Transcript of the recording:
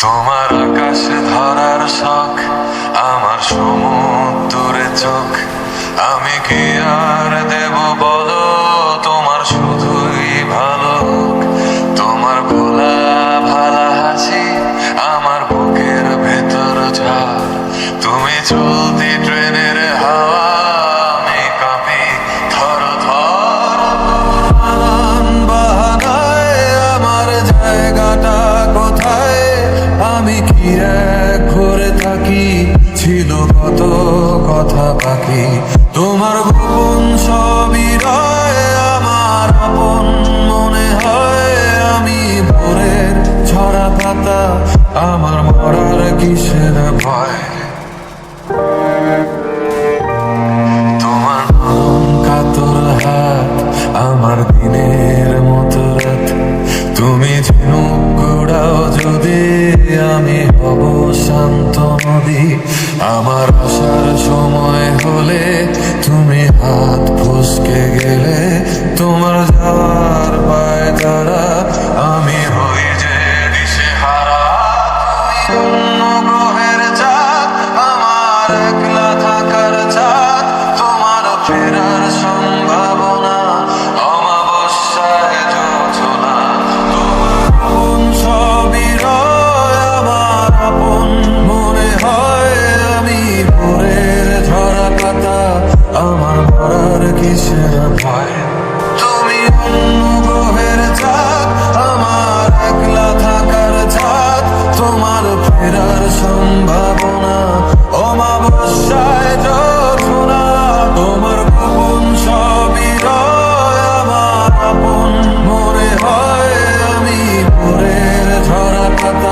তোমার আকাশে ধরার শখ, আমার সমুদ্রে চোখ। আমি কি আর দেব বলো, তোমার শুধুই ভালো হোক। তোমার ভোলা ভালা হাসি আমার বুকের ভেতর ঝড়। তুমি চলতি ট্রেনের হাওয়া, আমি কাঁপি থর থর। নানান বাহানায় আমার জায়গাটা কোথায়, আমি কি এক ঘরে থাকি, ছিল কত কথা বাকি। তোমার গোপন সবই রয় আমার আপন মনে হয়। আমি ভোরের ঝরা পাতা, আমার মরার কিসের ভয়। তোমার নরম কাতর হাত, আমার দিনের মতো রাত। তুমি ঝিনুক কুড়াও যদি, আমি হব শান্ত নদী। আমার আসার সময় হলে তুমি হাত ফসকে গেলে, তোমার যাওয়ার পায় তারা, আমি হই যে দিশেহারা। তুমি অন্য গ্রহের চাঁদ, আমার একলা থাকার চাঁদ। তোমার ফেরার সম্ভাবনা, অমাবস্যায় যোজনা। তোমার আপন সবই রয় আমার আপন মনে হয়। আমি ভোরের ঝরা পাতা, আমার মরার কিসের ভয়। তুমি অন্য গ্রহের চাঁদ, আমার একলা থাকার চাঁদ। তোমার ফেরার সম্ভাবনা, অমাবস্যায় যোজনা। তোমার গোপন সবই রয় আমার আপন মনে হয়। আমি ভোরের ঝরা পাতা,